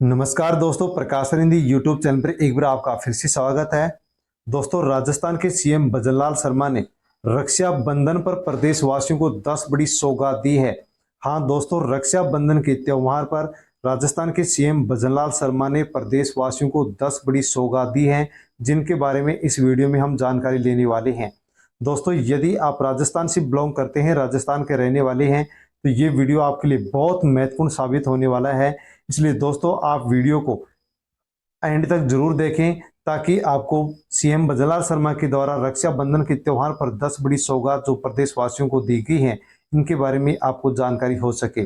नमस्कार दोस्तों, प्रकाश रिंदी YouTube channel पर एक बार आपका फिर से स्वागत है। दोस्तों, राजस्थान के सीएम भजनलाल शर्मा ने रक्षाबंधन पर प्रदेशवासियों को 10 बड़ी सौगात दी है। हाँ दोस्तों, रक्षाबंधन के त्योहार पर राजस्थान के सीएम भजनलाल शर्मा ने प्रदेशवासियों को 10 बड़ी सौगात दी है, जिनके बारे में इस वीडियो में हम जानकारी लेने वाले हैं। दोस्तों, यदि आप राजस्थान से बिलोंग करते हैं, राजस्थान के रहने वाले हैं, तो ये वीडियो आपके लिए बहुत महत्वपूर्ण साबित होने वाला है। इसलिए दोस्तों, आप वीडियो को एंड तक जरूर देखें, ताकि आपको सीएम भजनलाल शर्मा के द्वारा रक्षाबंधन के त्योहार पर 10 बड़ी सौगात जो प्रदेशवासियों को दी गई हैं, इनके बारे में आपको जानकारी हो सके।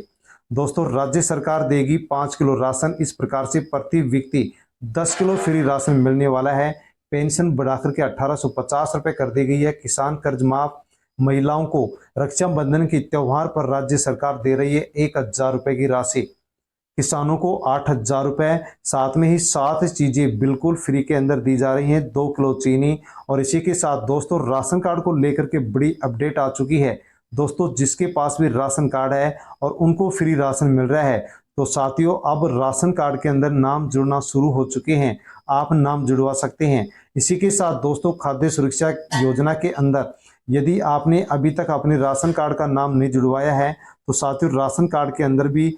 दोस्तों, राज्य सरकार देगी 5 किलो राशन। इस प्रकार से प्रति व्यक्ति 10 किलो फ्री राशन मिलने वाला है। पेंशन बढ़ाकर के 1850 रुपये कर दी गई है। किसान कर्ज माफ। महिलाओं को रक्षाबंधन के त्योहार पर राज्य सरकार दे रही है 1000 रुपये की राशि। किसानों को 8000 रुपये, साथ में ही 7 चीजें बिल्कुल फ्री के अंदर दी जा रही हैं। 2 किलो चीनी। और इसी के साथ दोस्तों, राशन कार्ड को लेकर के बड़ी अपडेट आ चुकी है। दोस्तों, जिसके पास भी राशन कार्ड है और उनको फ्री राशन मिल रहा है, तो साथियों, अब राशन कार्ड के अंदर नाम जुड़ना शुरू हो चुके हैं। आप नाम जुड़वा सकते हैं। इसी के साथ दोस्तों, खाद्य सुरक्षा योजना के अंदर यदि आपने अभी तक अपने राशन कार्ड का नाम नहीं जुड़वाया है, तो साथियों, राशन कार्ड के अंदर भी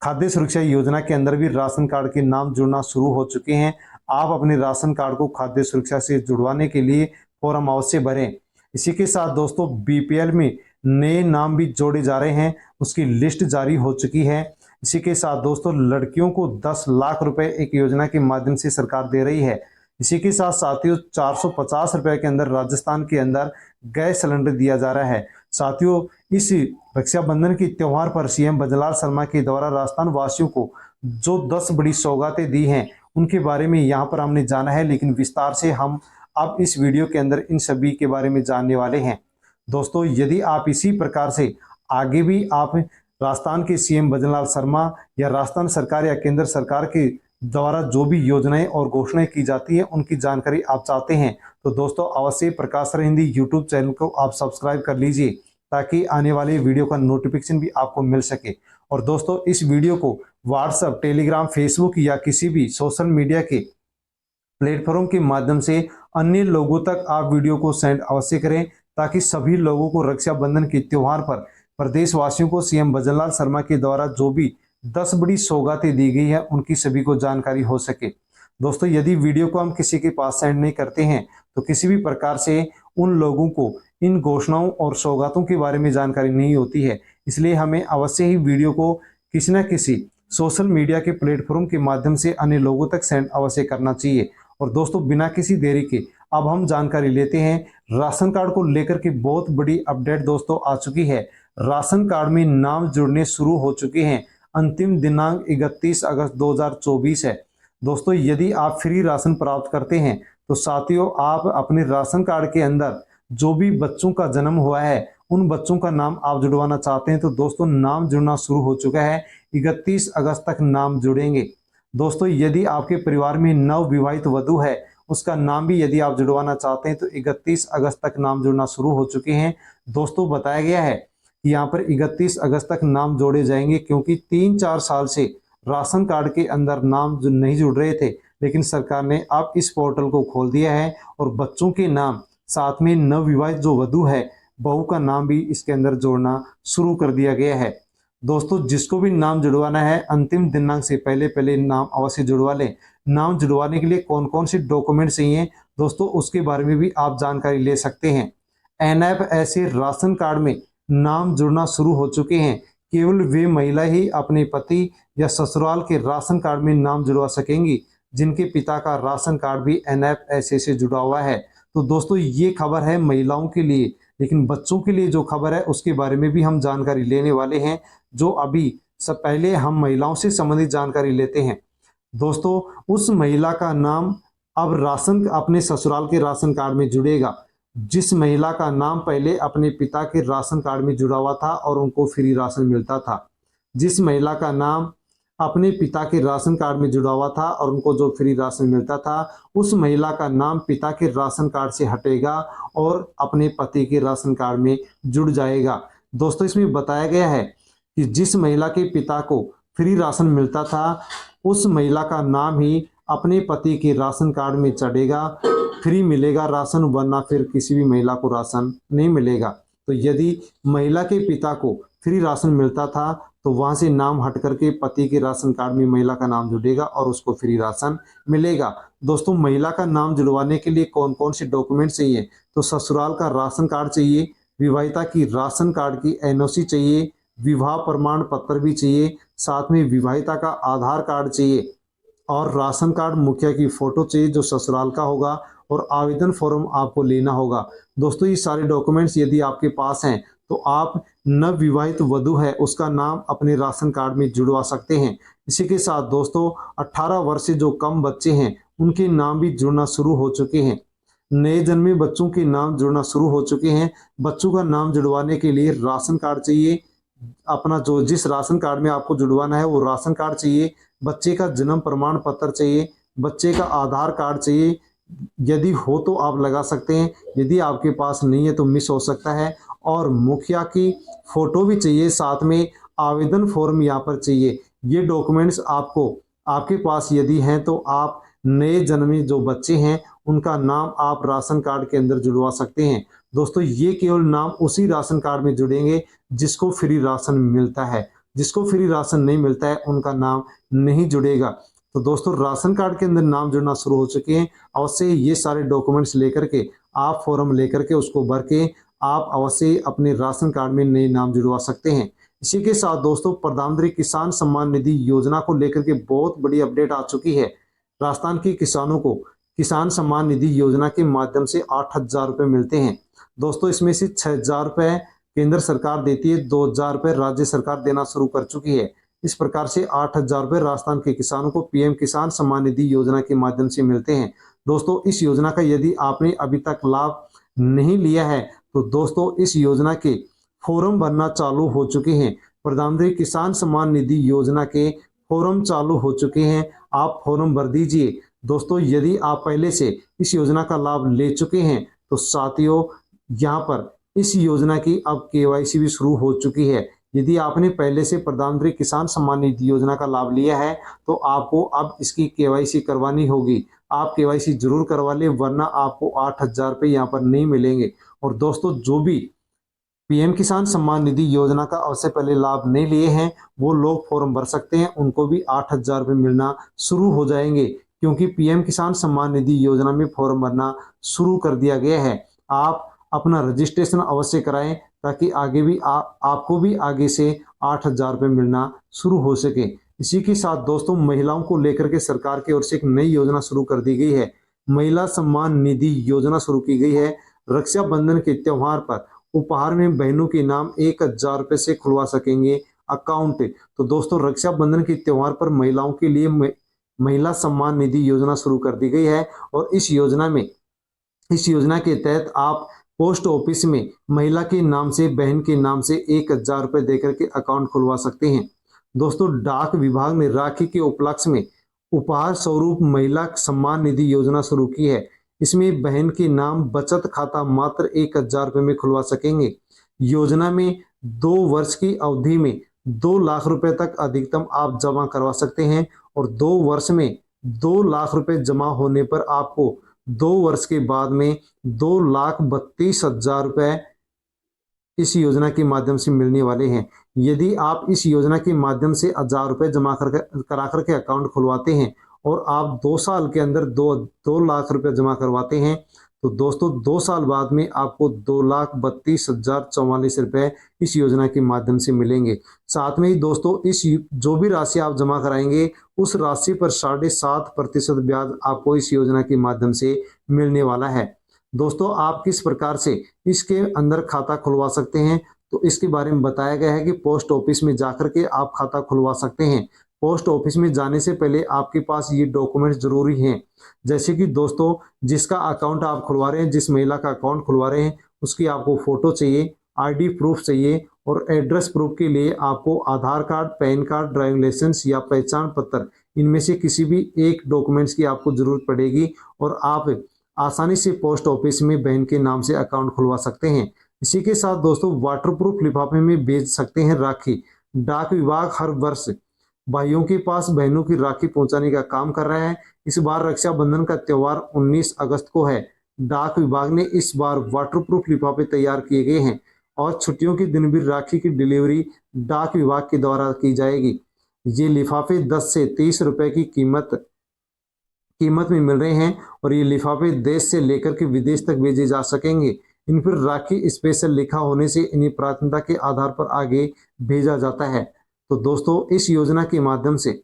खाद्य सुरक्षा योजना के अंदर भी राशन कार्ड के नाम जुड़ना शुरू हो चुके हैं। आप अपने राशन कार्ड को खाद्य सुरक्षा से जुड़वाने के लिए फॉर्म अवश्य भरें। इसी के साथ दोस्तों, बीपीएल में नए नाम भी जोड़े जा रहे हैं, उसकी लिस्ट जारी हो चुकी है। इसी के साथ दोस्तों, लड़कियों को 10 लाख रुपए एक योजना के माध्यम से सरकार दे रही है। इसी के साथ साथियों, 450 रुपए के अंदर राजस्थान के अंदर गैस सिलेंडर दिया जा रहा है। साथियों, इस रक्षाबंधन के त्योहार पर सीएम भजनलाल शर्मा के द्वारा राजस्थान वासियों को जो 10 बड़ी सौगातें दी हैं, उनके बारे में यहाँ पर हमने जाना है, लेकिन विस्तार से हम अब इस वीडियो के अंदर इन सभी के बारे में जानने वाले हैं। दोस्तों, यदि आप इसी प्रकार से आगे भी आप राजस्थान के सीएम भजनलाल शर्मा या राजस्थान सरकार या केंद्र सरकार के द्वारा जो भी योजनाएं और घोषणाएं की जाती हैं, उनकी जानकारी आप चाहते हैं, तो दोस्तों अवश्य प्रकाश हिंदी यूट्यूब चैनल को आप सब्सक्राइब कर लीजिए, ताकि आने वाली वीडियो का नोटिफिकेशन भी आपको मिल सके। और दोस्तों, इस वीडियो को व्हाट्सएप, टेलीग्राम, फेसबुक या किसी भी सोशल मीडिया के प्लेटफॉर्म के माध्यम से अन्य लोगों तक आप वीडियो को सेंड अवश्य करें, ताकि सभी लोगों को रक्षाबंधन के त्योहार पर प्रदेशवासियों को सीएम भजनलाल शर्मा के द्वारा जो भी 10 बड़ी सौगातें दी गई है, उनकी सभी को जानकारी हो सके। दोस्तों, यदि वीडियो को हम किसी के पास सेंड नहीं करते हैं, तो किसी भी प्रकार से उन लोगों को इन घोषणाओं और सौगातों के बारे में जानकारी नहीं होती है। इसलिए हमें अवश्य ही वीडियो को किसी न किसी सोशल मीडिया के प्लेटफॉर्म के माध्यम से अन्य लोगों तक सेंड अवश्य करना चाहिए। और दोस्तों, बिना किसी देरी के अब हम जानकारी लेते हैं। राशन कार्ड को लेकर के बहुत बड़ी अपडेट दोस्तों आ चुकी है। राशन कार्ड में नाम जुड़ने शुरू हो चुके हैं। अंतिम दिनांक 31 अगस्त 2024 है। दोस्तों, यदि आप फ्री राशन प्राप्त करते हैं, तो साथियों, आप अपने राशन कार्ड के अंदर जो भी बच्चों का जन्म हुआ है, उन बच्चों का नाम आप जुड़वाना चाहते हैं, तो दोस्तों नाम जुड़ना शुरू हो चुका है। 31 अगस्त तक नाम जुड़ेंगे। दोस्तों, यदि आपके परिवार में नवविवाहित वधु है, उसका नाम भी यदि आप जुड़वाना चाहते हैं, तो 31 अगस्त तक नाम जुड़ना शुरू हो चुके हैं। दोस्तों, बताया गया है कि यहाँ पर 31 अगस्त तक नाम जोड़े जाएंगे, क्योंकि 3-4 साल से राशन कार्ड के अंदर नाम जो नहीं जुड़ रहे थे, लेकिन सरकार ने अब इस पोर्टल को खोल दिया है और बच्चों के नाम, साथ में नवविवाहित जो वधु है, बहू का नाम भी इसके अंदर जोड़ना शुरू कर दिया गया है। दोस्तों, जिसको भी नाम जुड़वाना है, अंतिम दिनांक से पहले पहले नाम अवश्य जुड़वा लें। नाम जुड़वाने के लिए कौन कौन से डॉक्यूमेंट चाहिए दोस्तों, उसके बारे में भी आप जानकारी ले सकते हैं। एनएफएसए राशन कार्ड में नाम जुड़ना शुरू हो चुके हैं। केवल वे महिला ही अपने पति या ससुराल के राशन कार्ड में नाम जुड़वा सकेंगी, जिनके पिता का राशन कार्ड भी एनएफएसए से जुड़ा हुआ है। तो दोस्तों, ये खबर है महिलाओं के लिए, लेकिन बच्चों के लिए जो खबर है, उसके बारे में भी हम जानकारी लेने वाले हैं। जो अभी सब पहले हम महिलाओं से संबंधित जानकारी लेते हैं। दोस्तों, उस महिला का नाम अब राशन अपने ससुराल के राशन कार्ड में जुड़ेगा, जिस महिला का नाम पहले अपने पिता के राशन कार्ड में जुड़ा हुआ था और उनको फ्री राशन मिलता था। जिस महिला का नाम अपने पिता के राशन कार्ड में जुड़ा हुआ था और उनको जो फ्री राशन मिलता था, उस महिला का नाम पिता के राशन कार्ड से हटेगा और अपने पति के राशन कार्ड में जुड़ जाएगा। दोस्तों, इसमें बताया गया है कि जिस महिला के पिता को फ्री राशन मिलता था, उस महिला का नाम ही अपने पति के राशन कार्ड में चढ़ेगा, फ्री मिलेगा राशन, वरना फिर किसी भी महिला को राशन नहीं मिलेगा। तो यदि महिला के पिता को फ्री राशन मिलता था तो वहां से नाम हट करके पति के राशन कार्ड में महिला का नाम जुड़ेगा और उसको फ्री राशन मिलेगा। दोस्तों, महिला का नाम जुड़वाने के लिए कौन कौन से डॉक्यूमेंट चाहिए? तो ससुराल का राशन कार्ड चाहिए, विवाहिता की राशन कार्ड की एनओसी चाहिए, विवाह प्रमाण पत्र भी चाहिए, साथ में विवाहिता का आधार कार्ड चाहिए और राशन कार्ड मुखिया की फोटो चाहिए जो ससुराल का होगा, और आवेदन फॉर्म आपको लेना होगा। दोस्तों, ये सारे डॉक्यूमेंट्स यदि आपके पास हैं तो आप नव विवाहित वधु है उसका नाम अपने राशन कार्ड में जुड़वा सकते हैं। इसी के साथ दोस्तों, 18 वर्ष से जो कम बच्चे हैं उनके नाम भी जुड़ना शुरू हो चुके हैं। नए जन्मे बच्चों के नाम जुड़ना शुरू हो चुके हैं। बच्चों का नाम जुड़वाने के लिए राशन कार्ड चाहिए, अपना जो जिस राशन कार्ड में आपको जुड़वाना है वो राशन कार्ड चाहिए, बच्चे का जन्म प्रमाण पत्र चाहिए, बच्चे का आधार कार्ड चाहिए, यदि हो तो आप लगा सकते हैं, यदि आपके पास नहीं है तो मिस हो सकता है, और मुखिया की फोटो भी चाहिए, साथ में आवेदन फॉर्म यहाँ पर चाहिए। ये डॉक्यूमेंट्स आपको आपके पास यदि हैं तो आप नए जन्मे जो बच्चे हैं उनका नाम आप राशन कार्ड के अंदर जुड़वा सकते हैं। दोस्तों, ये केवल नाम उसी राशन कार्ड में जुड़ेंगे जिसको फ्री राशन मिलता है, जिसको फ्री राशन नहीं मिलता है उनका नाम नहीं जुड़ेगा। तो दोस्तों, राशन कार्ड के अंदर नाम जुड़ना शुरू हो चुके हैं। अवश्य ये सारे डॉक्यूमेंट्स लेकर के आप फॉर्म लेकर के उसको भर के आप अवश्य अपने राशन कार्ड में नए नाम जुड़वा सकते हैं। इसी के साथ दोस्तों, प्रधानमंत्री किसान सम्मान निधि योजना को लेकर के बहुत बड़ी अपडेट आ चुकी है। राजस्थान के किसानों को किसान सम्मान निधि योजना के माध्यम से 8,000 रुपये मिलते हैं। दोस्तों, इसमें से 6,000 रुपये केंद्र सरकार देती है, 2,000 रुपये राज्य सरकार देना शुरू कर चुकी है। इस प्रकार से 8,000 रुपये राजस्थान के किसानों को पीएम किसान सम्मान निधि योजना के माध्यम से मिलते हैं। दोस्तों, इस योजना का यदि आपने अभी तक लाभ नहीं लिया है तो दोस्तों, इस योजना के फॉर्म भरना चालू हो चुके हैं। प्रधानमंत्री किसान सम्मान निधि योजना के फॉर्म चालू हो चुके हैं, आप फॉर्म भर दीजिए। दोस्तों, यदि आप पहले से इस योजना का लाभ ले चुके हैं तो साथियों, यहाँ पर इस योजना की अब केवाईसी भी शुरू हो चुकी है। यदि आपने पहले से प्रधानमंत्री किसान सम्मान निधि योजना का लाभ लिया है तो आपको अब इसकी केवाईसी करवानी होगी। आप केवाईसी जरूर करवा लें, वरना आपको 8,000 रुपये यहाँ पर नहीं मिलेंगे। और दोस्तों, जो भी पीएम किसान सम्मान निधि योजना का अवश्य पहले लाभ नहीं लिए हैं वो लोग फॉर्म भर सकते हैं, उनको भी 8,000 रुपये मिलना शुरू हो जाएंगे, क्योंकि पीएम किसान सम्मान निधि योजना में फॉर्म भरना शुरू कर दिया गया है। आप अपना रजिस्ट्रेशन अवश्य कराएं ताकि आगे भी आपको भी आगे से 8,000 रुपये मिलना शुरू हो सके। इसी के साथ दोस्तों, महिलाओं को लेकर के सरकार की ओर से एक नई योजना शुरू कर दी गई है। महिला सम्मान निधि योजना शुरू की गई है। रक्षाबंधन के त्योहार पर उपहार में बहनों के नाम 1,000 रुपये से खुलवा सकेंगे अकाउंट। तो दोस्तों, रक्षाबंधन के त्योहार पर महिलाओं के लिए महिला सम्मान निधि योजना शुरू कर दी गई है, और इस योजना के तहत आप पोस्ट ऑफिस में महिला के नाम से, बहन के नाम से 1,000 रुपये देकर के अकाउंट खुलवा सकते हैं। दोस्तों, डाक विभाग ने राखी के उपलक्ष्य में उपहार स्वरूप महिला सम्मान निधि योजना शुरू की है। इसमें बहन के नाम बचत खाता मात्र 1,000 रुपये में खुलवा सकेंगे। योजना में 2 वर्ष की अवधि में 2 लाख रुपए तक अधिकतम आप जमा करवा सकते हैं, और 2 वर्ष में 2 लाख रुपए जमा होने पर आपको 2 वर्ष के बाद में 2,32,000 रुपए इस योजना के माध्यम से मिलने वाले हैं। यदि आप इस योजना के माध्यम से 1,000 रुपये जमा करा करके अकाउंट खुलवाते हैं और आप 2 साल के अंदर 2 लाख रुपए जमा करवाते हैं तो दोस्तों 2 साल बाद में आपको 2,32,044 रुपए इस योजना के माध्यम से मिलेंगे। साथ में ही दोस्तों, इस जो भी राशि आप जमा कराएंगे उस राशि पर 7.5% ब्याज आपको इस योजना के माध्यम से मिलने वाला है। दोस्तों, आप किस प्रकार से इसके अंदर खाता खुलवा सकते हैं तो इसके बारे में बताया गया है कि पोस्ट ऑफिस में जाकर के आप खाता खुलवा सकते हैं। पोस्ट ऑफिस में जाने से पहले आपके पास ये डॉक्यूमेंट्स जरूरी हैं, जैसे कि दोस्तों, जिसका अकाउंट आप खुलवा रहे हैं, जिस महिला का अकाउंट खुलवा रहे हैं उसकी आपको फोटो चाहिए, आईडी प्रूफ चाहिए, और एड्रेस प्रूफ के लिए आपको Aadhaar card, PAN card, driving licence या पहचान पत्र, इनमें से किसी भी एक डॉक्यूमेंट्स की आपको जरूरत पड़ेगी, और आप आसानी से पोस्ट ऑफिस में बहन के नाम से अकाउंट खुलवा सकते हैं। इसी के साथ दोस्तों, वाटरप्रूफ लिफाफे में भेज सकते हैं राखी। डाक विभाग हर वर्ष भाइयों के पास बहनों की राखी पहुंचाने का काम कर रहा है। इस बार रक्षाबंधन का त्यौहार 19 अगस्त को है। डाक विभाग ने इस बार वाटरप्रूफ लिफाफे तैयार किए गए हैं और छुट्टियों के दिन भी राखी की डिलीवरी डाक विभाग के द्वारा की जाएगी। ये लिफाफे 10 से 30 रुपए की कीमत में मिल रहे हैं और ये लिफाफे देश से लेकर के विदेश तक भेजे जा सकेंगे। इन पर राखी स्पेशल लिखा होने से इन्हें प्राथमिकता के आधार पर आगे भेजा जाता है। तो दोस्तों, इस योजना के माध्यम से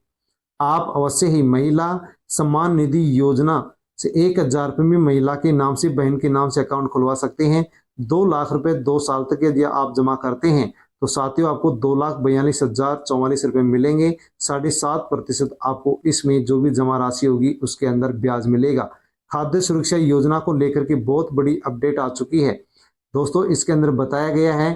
आप अवश्य ही महिला सम्मान निधि योजना से 1,000 रुपये में महिला के नाम से, बहन के नाम से अकाउंट खुलवा सकते हैं। 2 लाख रुपए 2 साल तक यदि आप जमा करते हैं तो साथियों आपको 2,42,044 रुपए मिलेंगे। 7.5% आपको इसमें जो भी जमा राशि होगी उसके अंदर ब्याज मिलेगा। खाद्य सुरक्षा योजना को लेकर के बहुत बड़ी अपडेट आ चुकी है दोस्तों। इसके अंदर बताया गया है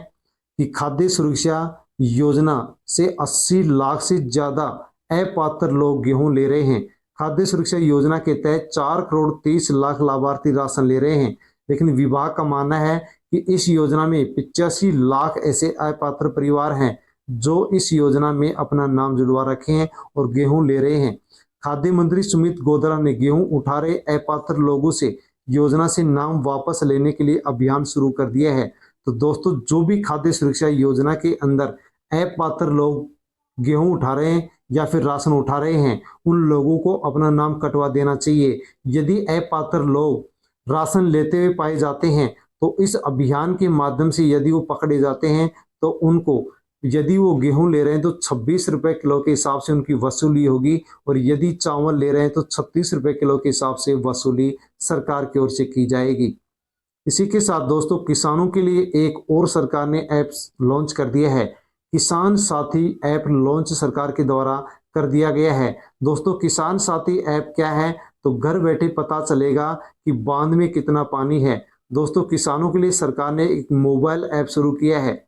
कि खाद्य सुरक्षा योजना से 80 लाख से ज्यादा अपात्र लोग गेहूं ले रहे हैं। खाद्य सुरक्षा योजना के तहत 4 करोड़ 30 लाख लाभार्थी राशन ले रहे हैं, लेकिन विभाग का मानना है कि इस योजना में 85 लाख ऐसे अपात्र परिवार हैं जो इस योजना में अपना नाम जुड़वा रखे हैं और गेहूं ले रहे हैं। खाद्य मंत्री सुमित गोधरा ने गेहूं उठा रहे अपात्र लोगों से योजना से नाम वापस लेने के लिए अभियान शुरू कर दिया है। तो दोस्तों, जो भी खाद्य सुरक्षा योजना के अंदर अपात्र लोग गेहूं उठा रहे हैं या फिर राशन उठा रहे हैं, उन लोगों को अपना नाम कटवा देना चाहिए। यदि अपात्र लोग राशन लेते हुए पाए जाते हैं तो इस अभियान के माध्यम से यदि वो पकड़े जाते हैं तो उनको, यदि वो गेहूं ले रहे हैं तो 26 रुपए किलो के हिसाब से उनकी वसूली होगी और यदि चावल ले रहे हैं तो 36 रुपए किलो के हिसाब से वसूली सरकार की ओर से की जाएगी। इसी के साथ दोस्तों, किसानों के लिए एक और सरकार ने ऐप लॉन्च कर दिया है। किसान साथी ऐप लॉन्च सरकार के द्वारा कर दिया गया है। दोस्तों, किसान साथी ऐप क्या है? तो घर बैठे पता चलेगा कि बांध में कितना पानी है। दोस्तों, किसानों के लिए सरकार ने एक मोबाइल ऐप शुरू किया है।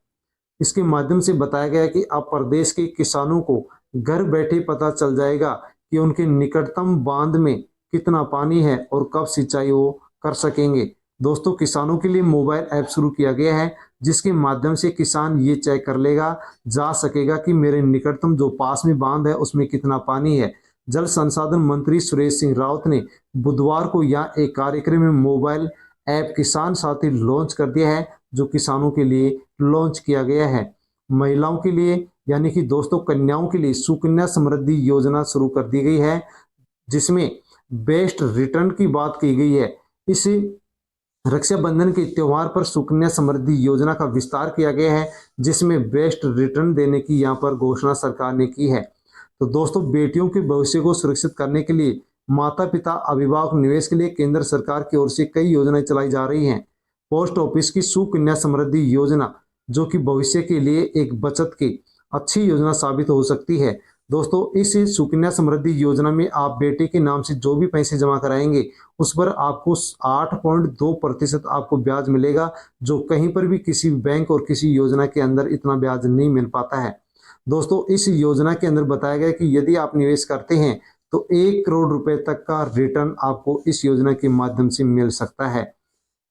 इसके माध्यम से बताया गया कि अब प्रदेश के किसानों को घर बैठे पता चल जाएगा कि उनके निकटतम बांध में कितना पानी है और कब सिंचाई वो कर सकेंगे। दोस्तों, किसानों के लिए मोबाइल ऐप शुरू किया गया है जिसके माध्यम से किसान ये चेक कर लेगा, जा सकेगा कि मेरे निकटतम जो पास में बांध है उसमें कितना पानी है। जल संसाधन मंत्री सुरेश सिंह रावत ने बुधवार को यहाँ एक कार्यक्रम में मोबाइल ऐप किसान साथी लॉन्च कर दिया है, जो किसानों के लिए लॉन्च किया गया है। महिलाओं के लिए यानी कि दोस्तों कन्याओं के लिए सुकन्या समृद्धि योजना शुरू कर दी गई है, जिसमें बेस्ट रिटर्न की बात की गई है। इस रक्षाबंधन के त्योहार पर सुकन्या समृद्धि योजना का विस्तार किया गया है, जिसमें बेस्ट रिटर्न देने की यहाँ पर घोषणा सरकार ने की है। तो दोस्तों, बेटियों के भविष्य को सुरक्षित करने के लिए माता पिता अभिभावक निवेश के लिए केंद्र सरकार की ओर से कई योजनाएं चलाई जा रही हैं। पोस्ट ऑफिस की सुकन्या समृद्धि योजना, जो कि भविष्य के लिए एक बचत की अच्छी योजना साबित हो सकती है। दोस्तों, इस सुकन्या समृद्धि योजना में आप बेटे के नाम से जो भी पैसे जमा कराएंगे उस पर आपको 8.2% आपको ब्याज मिलेगा, जो कहीं पर भी किसी बैंक और किसी योजना के अंदर इतना ब्याज नहीं मिल पाता है। दोस्तों, इस योजना के अंदर बताया गया कि यदि आप निवेश करते हैं तो 1 करोड़ रुपए तक का रिटर्न आपको इस योजना के माध्यम से मिल सकता है।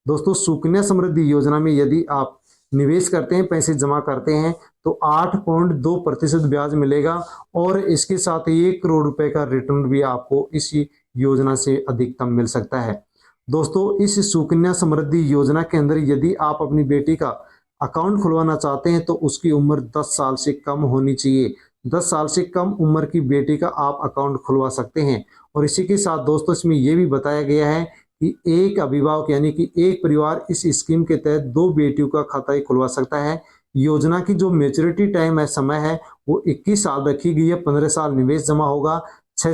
दोस्तों, सुकन्या समृद्धि योजना में यदि आप निवेश करते हैं, पैसे जमा करते हैं तो 8.2% ब्याज मिलेगा और इसके साथ 1 करोड़ रुपए का रिटर्न भी आपको इस योजना से अधिकतम मिल सकता है। दोस्तों, इस सुकन्या समृद्धि योजना के अंदर यदि आप अपनी बेटी का अकाउंट खुलवाना चाहते हैं तो उसकी उम्र 10 साल से कम होनी चाहिए। 10 साल से कम उम्र की बेटी का आप अकाउंट खुलवा सकते हैं। और इसी के साथ दोस्तों, इसमें यह भी बताया गया है कि एक अभिभावक यानी कि एक परिवार इस स्कीम के तहत 2 बेटियों का खाता ही खुलवा सकता है। योजना की जो मैच्योरिटी टाइम है, समय है, वो 21 साल रखी गई है। 15 साल निवेश जमा होगा। 6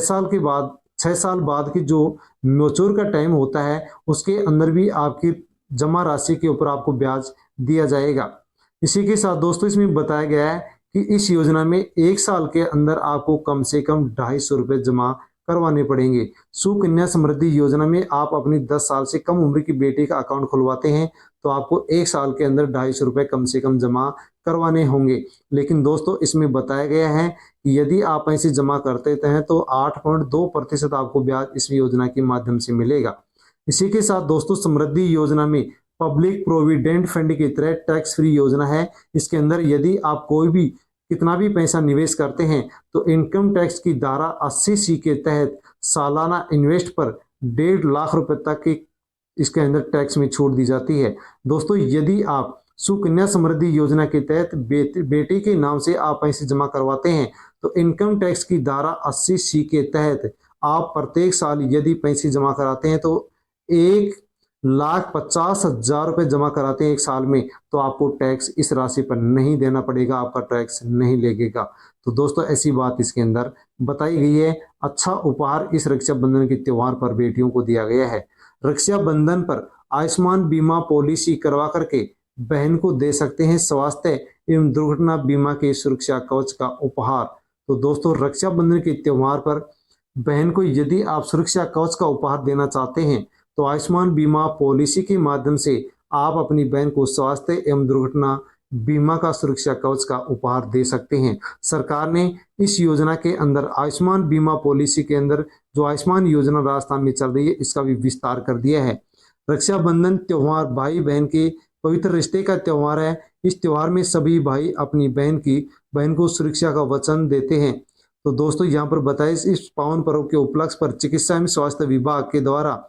साल बाद की जो मैच्योर का टाइम होता है उसके अंदर भी आपकी जमा राशि के ऊपर आपको ब्याज दिया जाएगा। इसी के साथ दोस्तों, इसमें बताया गया है कि इस योजना में 1 साल के अंदर आपको कम से कम 250 रुपए जमा करवाने पड़ेंगे। सुकन्या समृद्धि योजना में आप अपनी 10 साल से कम उम्र की बेटी का अकाउंट खुलवाते हैं तो आपको 1 साल के अंदर 250 रुपए कम से कम जमा करवाने होंगे। लेकिन दोस्तों, इसमें बताया गया है कि यदि आप ऐसे जमा करते हैं तो 8.2% आपको ब्याज इस योजना के माध्यम से मिलेगा। इसी के साथ दोस्तों, समृद्धि योजना में पब्लिक प्रोविडेंट फंड की तरह टैक्स फ्री योजना है। इसके अंदर यदि आप कोई भी कितना भी पैसा निवेश करते हैं तो इनकम टैक्स की धारा 80C के तहत सालाना इन्वेस्ट पर 1.5 लाख रुपए तक की इसके अंदर टैक्स में छूट दी जाती है। दोस्तों, यदि आप सुकन्या समृद्धि योजना के तहत बेटी के नाम से आप पैसे जमा करवाते हैं तो इनकम टैक्स की धारा 80C के तहत आप प्रत्येक साल यदि पैसे जमा कराते हैं तो 1,50,000 रुपए जमा कराते हैं एक साल में, तो आपको टैक्स इस राशि पर नहीं देना पड़ेगा, आपका टैक्स नहीं लगेगा। तो दोस्तों, ऐसी बात इसके अंदर बताई गई है। अच्छा उपहार इस रक्षाबंधन के त्योहार पर बेटियों को दिया गया है। रक्षाबंधन पर आयुष्मान बीमा पॉलिसी करवा करके बहन को दे सकते हैं स्वास्थ्य एवं दुर्घटना बीमा के सुरक्षा कवच का उपहार। तो दोस्तों, रक्षाबंधन के त्योहार पर बहन को यदि आप सुरक्षा कवच का उपहार देना चाहते हैं तो आयुष्मान बीमा पॉलिसी के माध्यम से आप अपनी बहन को स्वास्थ्य एवं दुर्घटना बीमा का सुरक्षा कवच का उपहार दे सकते हैं। सरकार ने इस योजना के अंदर आयुष्मान बीमा पॉलिसी के अंदर जो आयुष्मान योजना राजस्थान में चल रही है इसका भी विस्तार कर दिया है। रक्षाबंधन त्योहार भाई बहन के पवित्र रिश्ते का त्योहार है। इस त्योहार में सभी भाई अपनी बहन को सुरक्षा का वचन देते हैं। तो दोस्तों, यहाँ पर बताए इस पावन पर्व के उपलक्ष्य पर चिकित्सा एवं स्वास्थ्य विभाग के द्वारा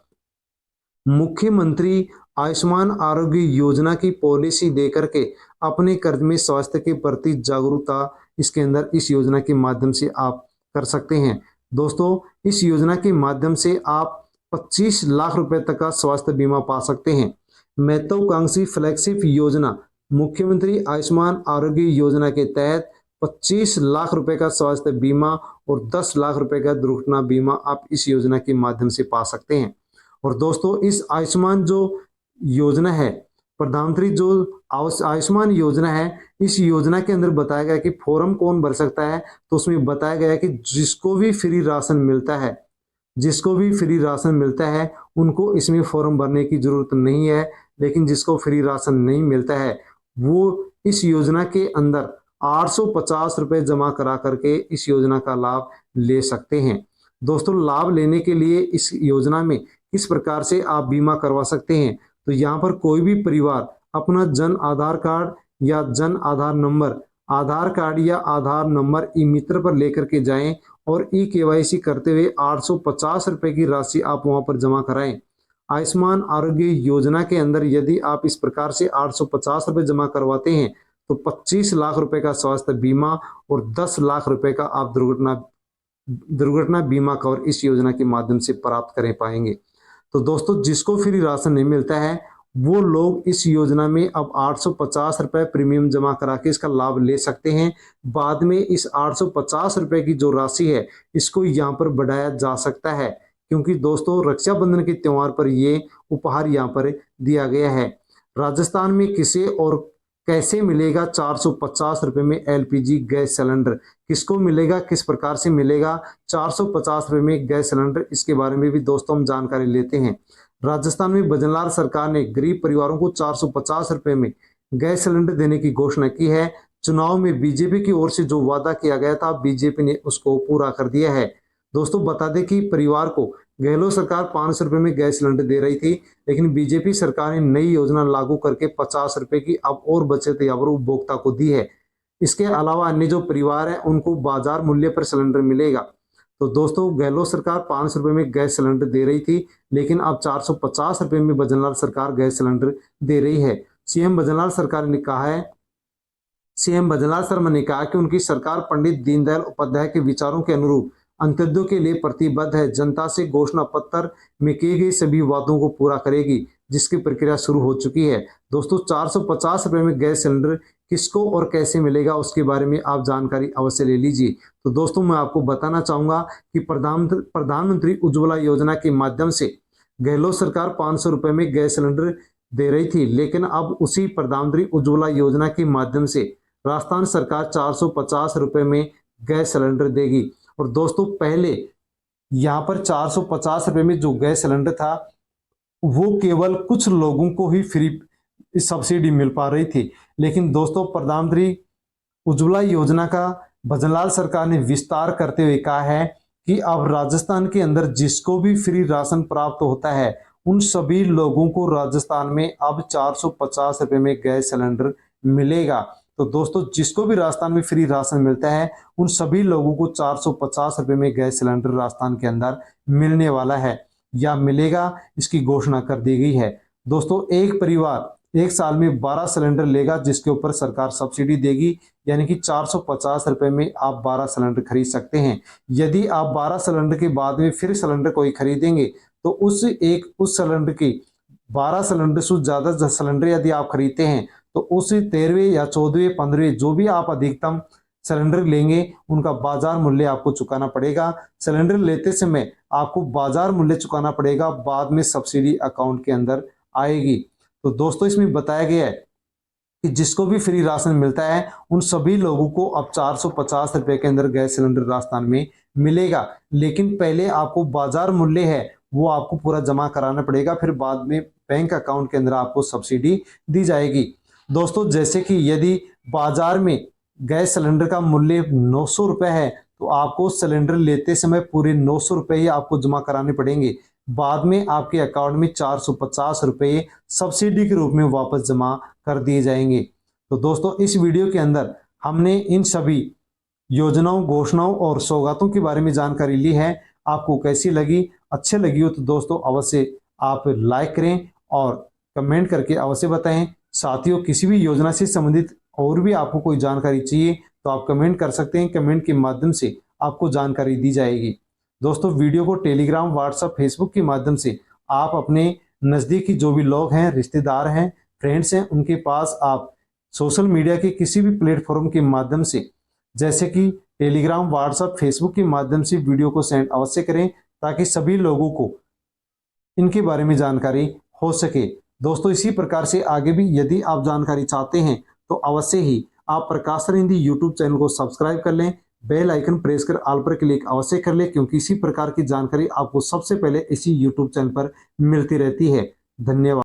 मुख्यमंत्री आयुष्मान आरोग्य योजना की पॉलिसी देकर के अपने कर्ज में स्वास्थ्य के प्रति जागरूकता इसके अंदर इस योजना के माध्यम से आप कर सकते हैं। दोस्तों, इस योजना के माध्यम से आप 25 लाख रुपए तक का स्वास्थ्य बीमा पा सकते हैं। महत्वाकांक्षी फ्लैगशिप योजना मुख्यमंत्री आयुष्मान आरोग्य योजना के तहत 25 लाख रुपए का स्वास्थ्य बीमा और 10 लाख रुपए का दुर्घटना बीमा आप इस योजना के माध्यम से पा सकते हैं। और दोस्तों, इस आयुष्मान जो योजना है, प्रधानमंत्री जो आयुष्मान योजना है, इस योजना के अंदर बताया गया कि फॉर्म कौन भर सकता है। तो उसमें बताया गया कि जिसको भी फ्री राशन मिलता है उनको इसमें फॉर्म भरने की जरूरत नहीं है। लेकिन जिसको फ्री राशन नहीं मिलता है वो इस योजना के अंदर 850 रुपए जमा करा करके इस योजना का लाभ ले सकते हैं। दोस्तों, लाभ लेने के लिए इस योजना में किस प्रकार से आप बीमा करवा सकते हैं, तो यहाँ पर कोई भी परिवार अपना जन आधार कार्ड या जन आधार नंबर, आधार कार्ड या आधार नंबर ई मित्र पर लेकर के जाएं और ई केवाईसी करते हुए 850 रुपए की राशि आप वहां पर जमा कराएं। आयुष्मान आरोग्य योजना के अंदर यदि आप इस प्रकार से 850 रुपए जमा करवाते हैं तो 25 लाख रुपए का स्वास्थ्य बीमा और 10 लाख रुपए का आप दुर्घटना बीमा कवर इस योजना के माध्यम से प्राप्त कर पाएंगे। तो दोस्तों, जिसको फ्री राशन नहीं मिलता है वो लोग इस योजना में अब 850 रुपए प्रीमियम जमा करा के इसका लाभ ले सकते हैं। बाद में इस 850 रुपए की जो राशि है इसको यहाँ पर बढ़ाया जा सकता है, क्योंकि दोस्तों रक्षाबंधन के त्योहार पर ये उपहार यहाँ पर दिया गया है। राजस्थान में किसे और कैसे मिलेगा 450 रुपए में एलपीजी गैस सिलेंडर, किसको मिलेगा, किस प्रकार से मिलेगा 450 रुपए में गैस सिलेंडर, इसके बारे में भी दोस्तों हम जानकारी लेते हैं। राजस्थान में भजनलाल सरकार ने गरीब परिवारों को 450 रुपए में गैस सिलेंडर देने की घोषणा की है। चुनाव में बीजेपी की ओर से जो वादा किया गया था बीजेपी ने उसको पूरा कर दिया है। दोस्तों, बता दें कि परिवार को गहलोत सरकार 500 रुपए में गैस सिलेंडर दे रही थी, लेकिन बीजेपी सरकार ने नई योजना लागू करके 50 रुपए की अब और बचत यहाँ पर उपभोक्ता को दी है। इसके अलावा अन्य जो परिवार है उनको बाजार मूल्य पर सिलेंडर मिलेगा। तो दोस्तों, गहलोत सरकार 500 रुपए में गैस सिलेंडर दे रही थी, लेकिन अब 450 रुपए में भजनलाल सरकार गैस सिलेंडर दे रही है। सीएम भजनलाल शर्मा ने कहा कि उनकी सरकार पंडित दीनदयाल उपाध्याय के विचारों के अनुरूप अंत्योदय के लिए प्रतिबद्ध है। जनता से घोषणा पत्र में किए गए सभी वादों को पूरा करेगी, जिसकी प्रक्रिया शुरू हो चुकी है। दोस्तों, 450 रुपए में गैस सिलेंडर किसको और कैसे मिलेगा उसके बारे में आप जानकारी अवश्य ले लीजिए। तो दोस्तों, मैं आपको बताना चाहूंगा कि प्रधानमंत्री उज्ज्वला योजना के माध्यम से गहलोत सरकार 500 रुपए में गैस सिलेंडर दे रही थी, लेकिन अब उसी प्रधानमंत्री उज्ज्वला योजना के माध्यम से राजस्थान सरकार 450 रुपए में गैस सिलेंडर देगी। और दोस्तों, पहले यहाँ पर 450 रुपए में जो गैस सिलेंडर था वो केवल कुछ लोगों को ही फ्री सब्सिडी मिल पा रही थी, लेकिन दोस्तों प्रधानमंत्री उज्ज्वला योजना का भजनलाल सरकार ने विस्तार करते हुए कहा है कि अब राजस्थान के अंदर जिसको भी फ्री राशन प्राप्त होता है उन सभी लोगों को राजस्थान में अब 450 रुपए में गैस सिलेंडर मिलेगा। तो दोस्तों जिसको भी राजस्थान में फ्री राशन मिलता है उन सभी लोगों को 450 रुपये में गैस सिलेंडर राजस्थान के अंदर मिलने वाला है या मिलेगा, इसकी घोषणा कर दी गई है। दोस्तों एक परिवार एक साल में 12 सिलेंडर लेगा जिसके ऊपर सरकार सब्सिडी देगी, यानी कि 450 रुपये में आप 12 सिलेंडर खरीद सकते हैं। यदि आप 12 सिलेंडर के बाद में फिर सिलेंडर कोई खरीदेंगे तो उस सिलेंडर के 12 सिलेंडर से ज़्यादा सिलेंडर यदि आप खरीदते हैं तो उस 13वें या 14वें 15वें जो भी आप अधिकतम सिलेंडर लेंगे उनका बाजार मूल्य आपको चुकाना पड़ेगा। सिलेंडर लेते समय आपको बाजार मूल्य चुकाना पड़ेगा, बाद में सब्सिडी अकाउंट के अंदर आएगी। तो दोस्तों इसमें बताया गया है कि जिसको भी फ्री राशन मिलता है उन सभी लोगों को अब 450 रुपये के अंदर गैस सिलेंडर राजस्थान में मिलेगा, लेकिन पहले आपको बाजार मूल्य है वो आपको पूरा जमा कराना पड़ेगा, फिर बाद में बैंक अकाउंट के अंदर आपको सब्सिडी दी जाएगी। दोस्तों जैसे कि यदि बाजार में गैस सिलेंडर का मूल्य 900 रुपये है तो आपको सिलेंडर लेते समय पूरे 900 रुपये ही आपको जमा कराने पड़ेंगे, बाद में आपके अकाउंट में 450 रुपये सब्सिडी के रूप में वापस जमा कर दिए जाएंगे। तो दोस्तों इस वीडियो के अंदर हमने इन सभी योजनाओं, घोषणाओं और सौगातों के बारे में जानकारी ली है। आपको कैसी लगी, अच्छी लगी हो तो दोस्तों अवश्य आप लाइक करें और कमेंट करके अवश्य बताएं। साथियों किसी भी योजना से संबंधित और भी आपको कोई जानकारी चाहिए तो आप कमेंट कर सकते हैं, कमेंट के माध्यम से आपको जानकारी दी जाएगी। दोस्तों वीडियो को टेलीग्राम, व्हाट्सएप, फेसबुक के माध्यम से आप अपने नज़दीकी जो भी लोग हैं, रिश्तेदार हैं, फ्रेंड्स हैं, उनके पास आप सोशल मीडिया के किसी भी प्लेटफॉर्म के माध्यम से जैसे कि टेलीग्राम, व्हाट्सएप, फेसबुक के माध्यम से वीडियो को सेंड अवश्य करें ताकि सभी लोगों को इनके बारे में जानकारी हो सके। दोस्तों इसी प्रकार से आगे भी यदि आप जानकारी चाहते हैं तो अवश्य ही आप प्रकाश सर हिंदी यूट्यूब चैनल को सब्सक्राइब कर लें, बेल आइकन प्रेस कर ऑल पर क्लिक अवश्य कर लें, क्योंकि इसी प्रकार की जानकारी आपको सबसे पहले इसी यूट्यूब चैनल पर मिलती रहती है। धन्यवाद।